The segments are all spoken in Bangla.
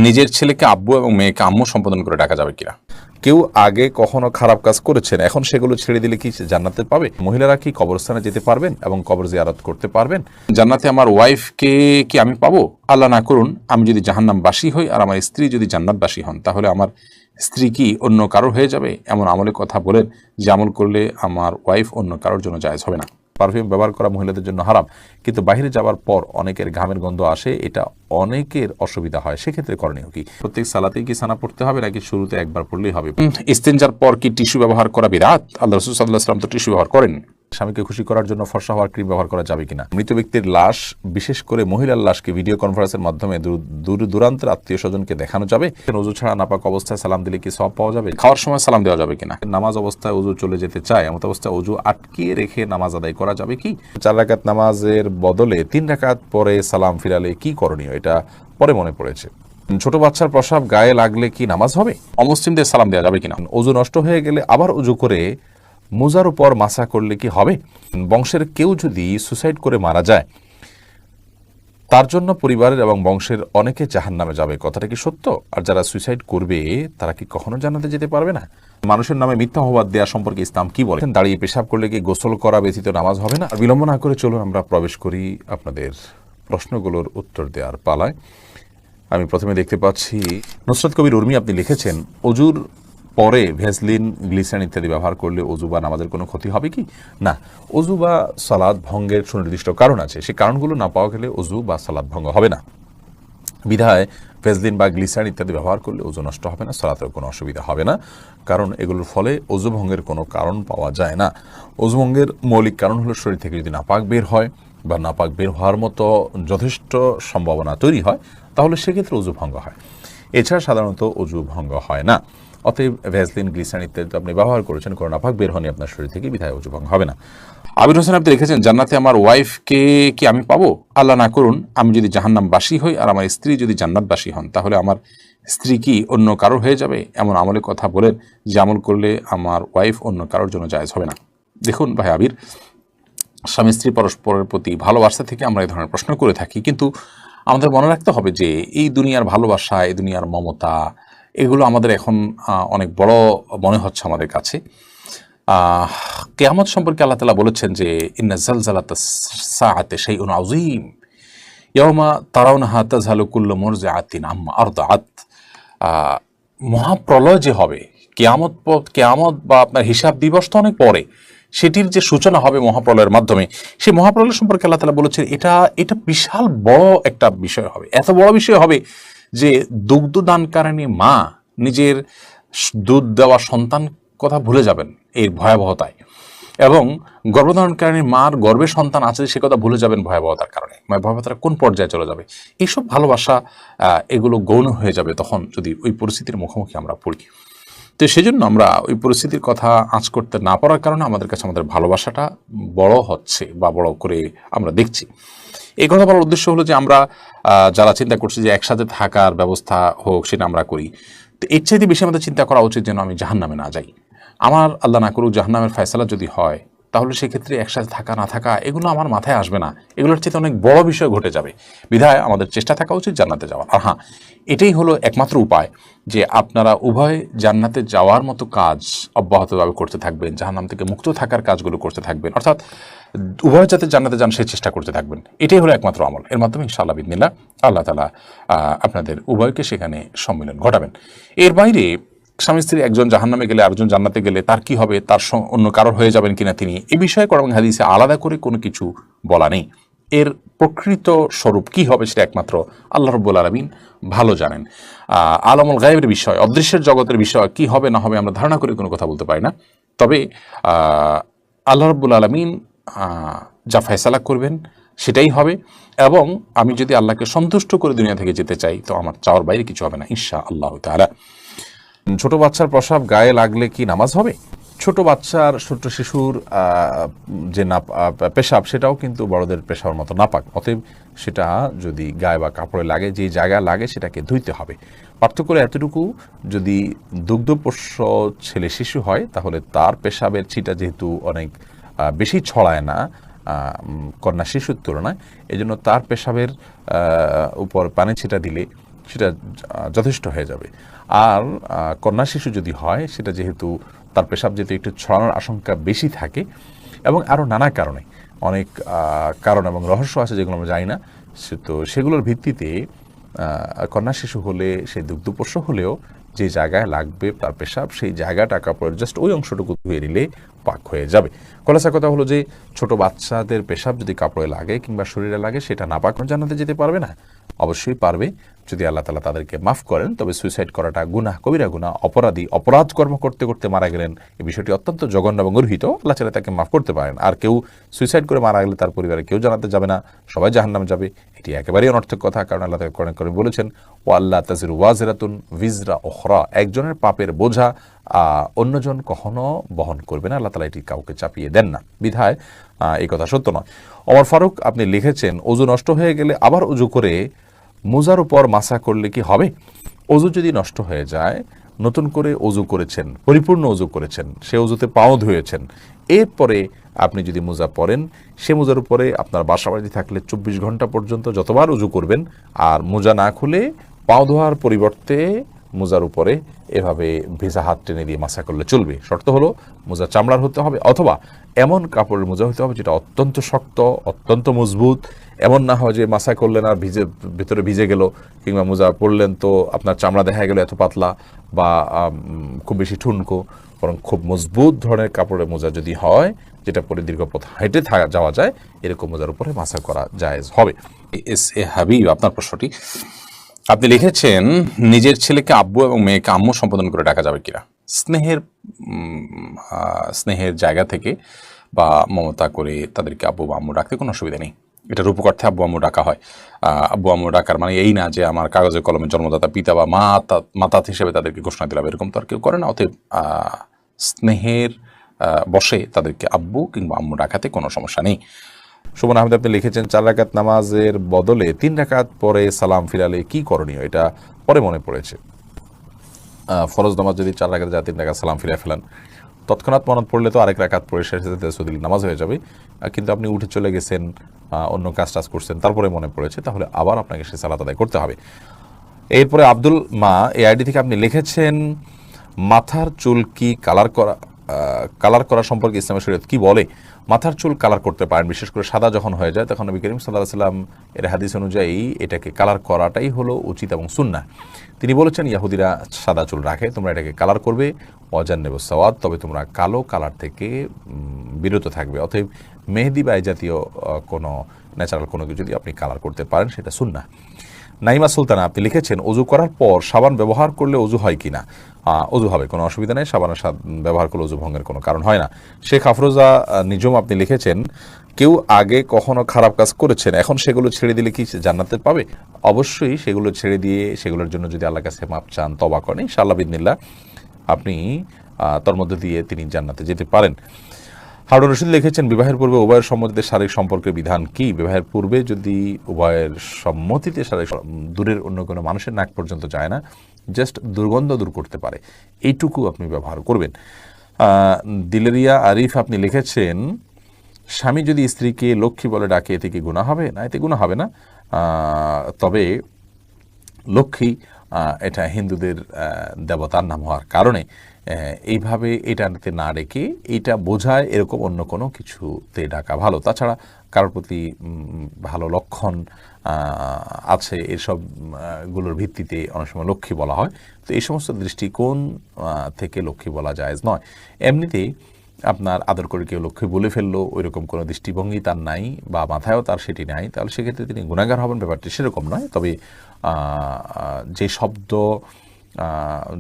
নিজের ছেলেকে আব্বু এবং মেয়েকে আম্মু সম্বোধন করে ডাকা যাবে কিনা? কেউ আগে কখনো খারাপ কাজ করেছেন, এখন সেগুলো ছেড়ে দিলে কি জান্নাতে পাবে? মহিলারা কি কবরস্থানে যেতে পারবেন এবং কবর জিয়ারত করতে পারবেন? জান্নাতে আমার ওয়াইফকে কি আমি পাবো? আল্লাহ না করুন, আমি যদি জাহান্নামবাসী হই আর আমার স্ত্রী যদি জান্নাতবাসী হন, তাহলে আমার স্ত্রী কি অন্য কারোর হয়ে যাবে? এমন আমলের কথা বলেন যে আমল করলে আমার ওয়াইফ অন্য কারোর জন্য জায়েজ হবে না। পারফিউম ব্যবহার করা মহিলাদের জন্য হারাম, কিন্তু বাইরে যাওয়ার পর অনেকের ঘামের গন্ধ আসে, এটা অনেকের অসুবিধা হয়, সেক্ষেত্রে করণীয় কি? প্রত্যেক সালাতেই কি সানা পড়তে হবে নাকি শুরুতে একবার পড়লেই হবে? ইস্তেঞ্জার পর কি টিস্যু ব্যবহার করা বিরাত? আল্লাহ রাসূল সাল্লাল্লাহু আলাইহি ওয়াসাল্লাম তো টিস্যু ব্যবহার করেন। স্বামীকে খুশি করার জন্য ফর্সা হওয়ার ক্রিম ব্যবহার করা যাবে কিনা? মৃত ব্যক্তির লাশ, বিশেষ করে মহিলার লাশকে ভিডিও কনফারেন্সের মাধ্যমে দূর দূরান্তের আত্মীয় স্বজনকে দেখানো যাবে? ওযু ছাড়া নাপাক অবস্থায় সালাম দিলে কি সওয়াব পাওয়া যাবে? খাওয়ার সময় সালাম দেওয়া যাবে কিনা? নামাজ অবস্থায় ওযু চলে যেতে চায়, এমন অবস্থায় ওযু আটকিয়ে রেখে নামাজ আদায় করা যাবে কি? 4 রাকাত নামাজের বদলে 3 রাকাত পরে সালাম ফিরালে কি করণীয়? এটা পরে মনে পড়েছে। ছোট বাচ্চার প্রসাব গায়ে লাগলে কি নামাজ হবে? অমুসলিমদের সালাম দেওয়া যাবে কিনা? ওযু নষ্ট হয়ে গেলে আবার ওযু করে মোজার উপর মাসা করলে কি হবে? বংশের কেউ যদি সুসাইড করে মারা যায়, তার জন্য পরিবারের এবং বংশের অনেকে জাহান্নামে যাবে, কথাটা কি সত্য? আর যারা সুইসাইড করবে তারা কি কখনো জান্নাতে যেতে পারবে না? মানুষের নামে মিথ্যা অপবাদ দেওয়া সম্পর্কে ইসলাম কি বলে? দাঁড়িয়ে পেশাব করলে কি গোসল করা ব্যতীত নামাজ হবে না? আর বিলম্ব না করে চলুন আমরা প্রবেশ করি আপনাদের প্রশ্নগুলোর উত্তর দেওয়ার পালায়। আমি প্রথমে দেখতে পাচ্ছি নুসরাত কবির উর্মি, আপনি লিখেছেন অজুর পরে ভেসলিন, গ্লিসারিন ইত্যাদি ব্যবহার করলে অজু বা নামাজের কোনো ক্ষতি হবে কি? না, অজু বা সালাত ভঙ্গের সুনির্দিষ্ট কারণ আছে, সেই কারণগুলো না পাওয়া গেলে অজু বা সালাত ভঙ্গ হবে না। বিধায় ভেসলিন বা গ্লিসারিন ইত্যাদি ব্যবহার করলে অজু নষ্ট হবে না, সালাতের কোনো অসুবিধা হবে না, কারণ এগুলোর ফলে অজু ভঙ্গের কোনো কারণ পাওয়া যায় না। অজু ভঙ্গের মৌলিক কারণ হলো শরীর থেকে যদি নাপাক বের হয় বা নাপাক বের হওয়ার মতো যথেষ্ট সম্ভাবনা তৈরি হয়, তাহলে সেক্ষেত্রে অজু ভঙ্গ হয়। এছাড়া সাধারণত অজু ভঙ্গ হয় না। অতএব ভ্যাসলিন, গ্লিসারিন ইত্যাদি আপনি ব্যবহার করেছেন, কোনো নাপাক বের হয়নি আপনার শরীর থেকে, বিধায় অজু ভঙ্গ হবে না। আবির হোসেন, আপনি লিখেছেন জান্নাতে আমার ওয়াইফকে কি আমি পাবো? আল্লাহ না করুন, আমি যদি জাহান্নামবাসী হই আর আমার স্ত্রী যদি জান্নাতবাসী হন, তাহলে আমার স্ত্রী কি অন্য কারোর হয়ে যাবে? এমন আমলের কথা বলেন যে আমল করলে আমার ওয়াইফ অন্য কারোর জন্য জায়েজ হবে না। দেখুন ভাই আবির, স্বামী স্ত্রী পরস্পরের প্রতি ভালোবাসা থেকে আমরা এই ধরনের প্রশ্ন করে থাকি, কিন্তু আমাদের মনে রাখতে হবে যে এই দুনিয়ার ভালোবাসা, এই দুনিয়ার মমতা, এগুলো আমাদের এখন অনেক বড় মনে হচ্ছে আমাদের কাছে। কিয়ামত সম্পর্কে আল্লাহ তাআলা বলেছেন যে ইন্না জালজালাতাস সাআতি শাইউন আযীম ইয়াওমা তারাউনাহা তাযহালু কুল্লু মুরজিআতিন আম্মা আরদাআত। মহাপ্রলয় যে হবে, কিয়ামত বা আপনার হিসাব দিবস তো অনেক পরে, সেটির যে সূচনা হবে মহাপ্রলয়ের মাধ্যমে, সেই মহাপ্রলয় সম্পর্কে আল্লাহ তাআলা বলেছেন এটা বিশাল বড় একটা বিষয় হবে। এত বড় বিষয় হবে যে দুগ্ধ দানকারিণী মা নিজের দুধ দেওয়া সন্তান কথা ভুলে যাবেন এর ভয়াবহতায়, এবং গর্ভধারণকারী মার গর্ভে সন্তান আছে সে কথা ভুলে যাবেন ভয়াবহতার কারণে। ভয়াবহতাটা কোন পর্যায়ে চলে যাবে, এইসব ভালোবাসা এগুলো গৌণ হয়ে যাবে তখন যদি ওই পরিস্থিতির মুখোমুখি আমরা পড়ি। তো সেজন্য আমরা ওই পরিস্থিতির কথা আঁচ করতে না পারার কারণে আমাদের কাছে আমাদের ভালোবাসাটা বড় হচ্ছে বা বড় করে আমরা দেখছি। এই কথা বলার উদ্দেশ্য হলো যে আমরা যারা চিন্তা করছি যে একসাথে থাকার ব্যবস্থা হোক, সেটা আমরা করি, তো এর চাইতে বেশি আমাদের চিন্তা করা উচিত যেন আমি জাহান্নামে না যাই। আমার আল্লাহ না করুক জাহান্নামের ফয়সালা যদি হয়, তাহলে সেক্ষেত্রে একসাথে থাকা না থাকা এগুলো আমার মাথায় আসবে না, এগুলোর চেয়ে অনেক বড় বিষয় ঘটে যাবে। বিধায় আমাদের চেষ্টা থাকা উচিত জান্নাতে যাওয়ার। আর হ্যাঁ, এটাই হলো একমাত্র উপায় যে আপনারা উভয় জান্নাতে যাওয়ার মতো কাজ অব্যাহতভাবে করতে থাকবেন, জাহান্নাম থেকে মুক্ত থাকার কাজগুলো করতে থাকবেন, অর্থাৎ উভয় যাতে জান্নাতে যান সেই চেষ্টা করতে থাকবেন। এটাই হলো একমাত্র আমল। এর মাধ্যমে ইনশাআল্লাহ বিদিনিল্লাহ আল্লাহ তাআলা আপনাদের উভয়কে সেখানে সম্মিলন ঘটাবেন। এর বাইরে স্বামী স্ত্রী একজন জাহান্নামে গেলে আরেকজন জান্নাতে গেলে তার কি হবে, তার অন্য কারোর হয়ে যাবেন কিনা তিনি, এ বিষয়ে কোরআন হাদিসে আলাদা করে কোনো কিছু বলা নেই। এর প্রকৃত স্বরূপ কি হবে সেটা একমাত্র আল্লাহ রাব্বুল আলামিন ভালো জানেন। আলামুল গায়বের বিষয়, অদৃশ্যের জগতের বিষয় কি হবে না হবে আমরা ধারণা করে কোনো কথা বলতে পারি না। তবে আল্লাহ রাব্বুল আলামিন যা ফয়সালা করবেন সেটাই হবে, এবং আমি যদি আল্লাহকে সন্তুষ্ট করে দুনিয়া থেকে যেতে চাই তো আমার চাওয়ার বাইরে কিছু হবে না ইনশাআল্লাহ তাআলা। ছোট বাচ্চার প্রসাব গায়ে লাগলে কি নামাজ হবে? ছোট বাচ্চার, ছোট শিশুর যে পেশাব, সেটাও কিন্তু বড়দের পেশাবের মতো নাপাক। অতএব সেটা যদি গায়ে বা কাপড়ে লাগে, যে জায়গায় লাগে সেটাকে ধুইতে হবে। পার্থক্য এতটুকু, যদি দুগ্ধপোষ্য ছেলে শিশু হয় তাহলে তার পেশাবের ছিটা যেহেতু অনেক বেশি ছড়ায় না কন্যা শিশুর তুলনায়, এজন্য তার পেশাবের উপর পানি ছিটা দিলে সেটা যথেষ্ট হয়ে যাবে। আর কন্যা শিশু যদি হয়, সেটা যেহেতু তার পেশাব যেহেতু একটু ছড়ানোর আশঙ্কা বেশি থাকে, এবং আরও নানা কারণে অনেক কারণ এবং রহস্য আছে যেগুলো আমরা জানি না, তো সেগুলোর ভিত্তিতে কন্যা শিশু হলে, সে দুগ্ধপোষ্য হলেও যে জায়গায় লাগবে তার পেশাব, সেই জায়গাটা কাপড়ের জাস্ট ওই অংশটুকু ধুয়ে নিলে পাক হয়ে যাবে। খোলাসা কথা হলো যে ছোট বাচ্চাদের পেশাব যদি কাপড়ে লাগে কিংবা শরীরে লাগে, সেটা নাপাক জান্নাতে যেতে পারবে না? অবশ্যই পারবে, যদি আল্লাহ তাআলা তাদেরকে মাফ করেন। তবে সুইসাইড করাটা গুনাহ, কবিরা গুনাহ, অপরাধ কর্ম করতে করতে মারা গেলেন, এই বিষয়টি অত্যন্ত জঘন্য এবং গর্হিত। আল্লাহ চাইলে তাকে মাফ করতে পারেন। আর কেউ সুইসাইড করে মারা গেলে তার পরিবারে কেউ জানাতে যাবে না, সবাই জাহান্নামে যাবে, এটি একেবারেই অনর্থক কথা। কারণ আল্লাহ তাআলা কোরআনে কারীমে বলেছেন, ওয়া আল্লা তাজিরু ওয়াজিরাতুন ভিজরা উখরা, একজনের পাপের বোঝা অন্যজন কখনো বহন করবে না। আল্লাহ তাআলা এটি কাউকে চাপিয়ে দেন না, বিধায় এই কথা সত্য নয়। ওমর ফারুক আপনি লিখেছেন, অজু নষ্ট হয়ে গেলে আবার অজু করে মোজার উপর মাসা করলে কি হবে? অজু যদি নষ্ট হয়ে যায়, নতুন করে অজু করেছেন, পরিপূর্ণ অজু করেছেন, সে অজুতে পাও ধুয়েছেন, এরপরে আপনি যদি মোজা পরেন, সে মোজার উপরে আপনার বাসাবাড়ি থাকলে 24 ঘন্টা পর্যন্ত যতবার অজু করবেন, আর মোজা না খুলে পাও ধোয়ার পরিবর্তে মোজার উপরে এভাবে ভেজা হাত টেনে দিয়ে মাসা করলে চলবে। শর্ত হলো মোজা চামড়ার হতে হবে, অথবা এমন কাপড়ের মোজা হতে হবে যেটা অত্যন্ত শক্ত, অত্যন্ত মজবুত। এমন না হয় যে মাসা করলেন আর ভিতরে ভিজে গেল, কিংবা মোজা পরলেন তো আপনার চামড়া দেখা গেল এত পাতলা বা খুব বেশি ঠুনকো। বরং খুব মজবুত ধরনের কাপড়ের মোজা যদি হয়, যেটা পরে দীর্ঘ পথ হেঁটে যাওয়া যায়, এরকম মোজার উপরে মাসা করা জায়েজ হবে। এস এ হাবিব, আপনার প্রশ্নটি আপনি লিখেছেন, নিজের ছেলেকে আব্বু এবং মেয়েকে আম্মু সম্বোধন করে ডাকা যাবে কিনা? স্নেহের জায়গা থেকে বা মমতা করে তাদেরকে আব্বু বা আম্মু ডাকতে কোনো অসুবিধা নেই। এটা রূপকার্থে আব্বু আম্মু ডাকা হয়। আব্বু আম্মু ডাকার মানে এই না যে আমার কাগজে কলমে জন্মদাতা পিতা বা মাতা হিসেবে তাদেরকে ঘোষণা দিলাম, এরকম তো আর কেউ করে না। অতএব স্নেহের বশে তাদেরকে আব্বু কিংবা আম্মু ডাকাতে কোনো সমস্যা নেই। সুমন আহমেদ আপনি লিখেছেন, 4 রাকাত নামাজের বদলে 3 রাকাত পরে সালাম ফিরালে কি করণীয়? এটা পরে মনে পড়েছে। ফরজ নামাজ যদি 4 রাকাত যায়, 3 রাকাত সালাম ফিরে ফেলেন, তৎক্ষণাৎ মনে পড়লে তো আরেক রাকাত পরে শেষে তাসাহুদ নামাজ হয়ে যাবে। কিন্তু আপনি উঠে চলে গেছেন, অন্য কাজ করছেন, তারপরে মনে পড়েছে, তাহলে আবার আপনাকে সে সালাত আদায় করতে হবে। এরপরে আব্দুল মা এই আইডি থেকে আপনি লিখেছেন, মাথার চুল কি কালার করা সম্পর্কে ইসলামের শরীয়ত কি বলে? মাথার চুল কালার করতে পারেন, বিশেষ করে সাদা যখন হয়ে যায়, তখন নবী করিম সাল্লাল্লাহু আলাইহি ওয়াসাল্লাম এর হাদিস অনুযায়ী এটাকে কালার করাটাই হলো উচিত এবং সুন্নাহ। তিনি বলেছেন, ইহুদিরা সাদা চুল রাখে, তোমরা এটাকে কালার করবে, ওয়াজান্নিবুস সাওয়াদ, তবে তোমরা কালো কালার থেকে বিরত থাকবে। অতএব মেহেদি বা এই জাতীয় কোনো ন্যাচারাল কোনো কিছু যদি আপনি কালার করতে পারেন, সেটা সুন্নাহ। নাইমা সুলতানা আপনি লিখেছেন, অজু করার পর সাবান ব্যবহার করলে অজু হয় কিনা? অজু হবে, কোনো অসুবিধা নেই। সাবানের ব্যবহার করলে অজু ভঙ্গের কোনো কারণ হয় না। শেখ আফরোজা নিজম আপনি লিখেছেন, কেউ আগে কখনো খারাপ কাজ করেছেন, এখন সেগুলো ছেড়ে দিলে কি জান্নাতে পাবে? অবশ্যই সেগুলো ছেড়ে দিয়ে সেগুলোর জন্য যদি আল্লাহর কাছে মাপ চান, তওবা করেন, ইনশাআল্লাহ বিদিনিল্লাহ আপনি তার মধ্যে দিয়ে তিনি জান্নাতে যেতে পারেন। হারুন রশিদ লিখেছেন, বিবাহের পূর্বে উভয়ের সম্মতিতে শারীরিক সম্পর্কের বিধান কি? বিবাহের পূর্বে যদি উভয়ের সম্মতিতে শারীরিক, দূরের অন্য কোনো মানুষের নাক পর্যন্ত যায় না, জাস্ট দুর্গন্ধ দূর করতে পারে, এইটুকু আপনি ব্যবহার করবেন। দিলেরিয়া আরিফ আপনি লিখেছেন, স্বামী যদি স্ত্রীকে লক্ষ্মী বলে ডাকে, এতে কি গুনাহ হবে? না, এতে গুনাহ হবে না। তবে লক্ষ্মী এটা হিন্দুদের দেবতার নাম হওয়ার কারণে এইভাবে এটাতে না ডেকে এটা বোঝায় এরকম অন্য কোনো কিছুতে ডাকা ভালো। তাছাড়া কারোর প্রতি ভালো লক্ষণ আছে, এসব গুলোর ভিত্তিতে অনেক সময় লক্ষ্মী বলা হয়। তো এই সমস্ত দৃষ্টিকোণ থেকে লক্ষ্মী বলা জায়েজ নয়। এমনিতেই আপনার আদর করে কেউ লক্ষ্মী বলে ফেললো, ওইরকম কোনো দৃষ্টিভঙ্গি তার নাই বা মাথায়ও তার সেটি নাই, তাহলে সেক্ষেত্রে তিনি গুনাহগার হবেন, ব্যাপারটি সেরকম নয়। তবে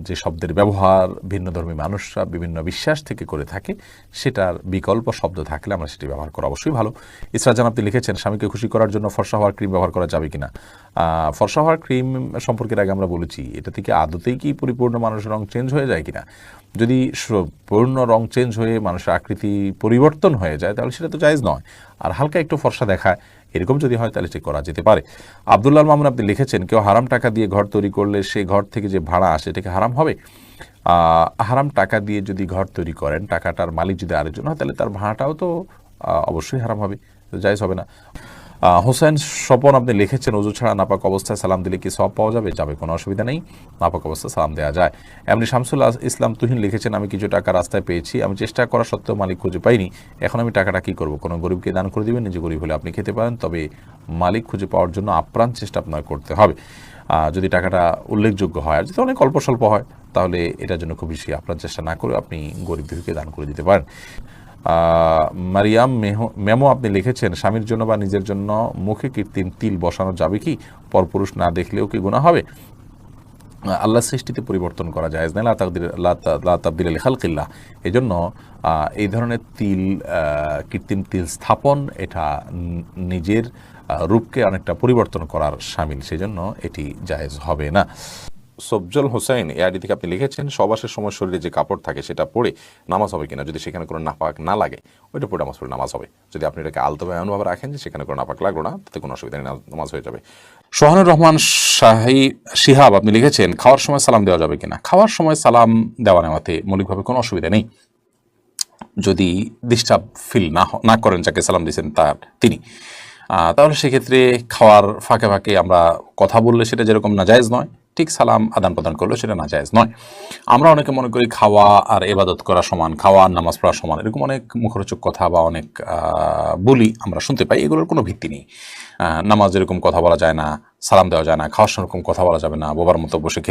যে শব্দের ব্যবহার ভিন্নধর্মী মানুষরা বিভিন্ন বিশ্বাস থেকে করে থাকে, সেটার বিকল্প শব্দ থাকলে আমরা সেটি ব্যবহার করা অবশ্যই ভালো। ইসরাজান আপনি লিখেছেন, স্বামীকে খুশি করার জন্য ফর্সা হওয়ার ক্রিম ব্যবহার করা যাবে কিনা? ফর্সা হওয়ার ক্রিম সম্পর্কে আগে আমরা বলেছি, এটা থেকে আদতেই কি পরিপূর্ণ মানুষের রং চেঞ্জ হয়ে যায় কিনা। যদি পূর্ণ রং চেঞ্জ হয়ে মানুষের আকৃতি পরিবর্তন হয়ে যায়, তাহলে সেটা তো জায়েজ নয়। আর হালকা একটু ফর্সা দেখায়, এরকম যদি হয় তাহলে সে করা যেতে পারে। আব্দুল্লাহ মামুন আপনি লিখেছেন, কেউ হারাম টাকা দিয়ে ঘর তৈরি করলে সেই ঘর থেকে যে ভাড়া আসে, এটাকে হারাম হবে? হারাম টাকা দিয়ে যদি ঘর তৈরি করেন, টাকাটার মালিক যদি আরেকজন হয়, তাহলে তার ভাড়াটাও তো অবশ্যই হারাম হবে, জায়েজ হবে না। হোসেন স্বপন আপনি লিখেছেন ওযু ছাড়া নাপাক অবস্থায় সালাম দিলে কি সওয়াব পাওয়া যাবে? যাবে, কোনো অসুবিধা নেই, নাপাক অবস্থায় সালাম দেওয়া যায়। এমনি শামসুল ইসলাম তুহিন লিখেছেন আমি কিছু টাকা রাস্তায় পেয়েছি, আমি চেষ্টা করা সত্ত্বেও মালিক খুঁজে পাইনি, এখন আমি টাকাটা কি করব? কোনো গরিবকে দান করে দিবেন? নিজে গরিব হলে আপনি খেতে পারেন, তবে মালিক খুঁজে পাওয়ার জন্য আপ্রাণ চেষ্টা আপনার করতে হবে। যদি টাকাটা উল্লেখযোগ্য হয়, আর যদি অনেক অল্প স্বল্প হয়, তাহলে এটার জন্য খুব বেশি আপ্রাণ চেষ্টা না করে আপনি গরিব দুঃখীকে দান করে দিতে পারেন। মারিয়াম মেমো আপনি লিখেছেন স্বামীর জন্য বা নিজের জন্য মুখে কৃত্রিম তিল বসানো যাবে কি? পরপুরুষ না দেখলেও কি গুনাহ হবে? আল্লাহ সৃষ্টিতে পরিবর্তন করা যায় না, লা তাবদীলা লিখালকিল্লাহ। এই জন্য এই ধরনের তিল, কৃত্রিম তিল স্থাপন, এটা নিজের রূপকে অনেকটা পরিবর্তন করার শামিল, সেই জন্য এটি জায়েজ হবে না। সবজল হোসেন এআইডি থেকে আপনি লিখেছেন সহবাসের সময় শরীরে যে কাপড় থাকে সেটা পরে নামাজ হবে কিনা? যদি সেখানে কোনো নাপাক না লাগে, ওইটা পরে নামাজ হবে। যদি আপনি এটাকে আলতোভাবে এমনভাবে রাখেন যে সেখানে কোনো নাপাক লাগলো না, তাতে কোনো অসুবিধা নেই, নামাজ হয়ে যাবে। সোহানুর রহমান শিহাব আপনি লিখেছেন খাওয়ার সময় সালাম দেওয়া যাবে কিনা? খাওয়ার সময় সালাম দেওয়া নেওয়াতে মৌলিকভাবে কোনো অসুবিধা নেই, যদি ডিস্টার্ব ফিল না করেন যাকে সালাম দিয়েছেন তিনি, তাহলে সেক্ষেত্রে খাওয়ার ফাঁকে ফাঁকে আমরা কথা বললে সেটা যেরকম নাজায়েজ নয়, ঠিক সালাম আদান প্রদান করলেও সেটা নাজায়েজ নয়। আমরা অনেকে মনে করি খাওয়া আর ইবাদত করা সমান, খাওয়া আর নামাজ পড়া সমান, এরকম অনেক মুখরোচক কথা বা অনেক বলি আমরা শুনতে পাই, এগুলোর কোনো ভিত্তি নেই। নামাজ এরকম কথা বলা যায় না, সালাম দেওয়া যায় না, খাওয়ার সময় এরকম কথা বলা যাবে না, বোবার মতো বসে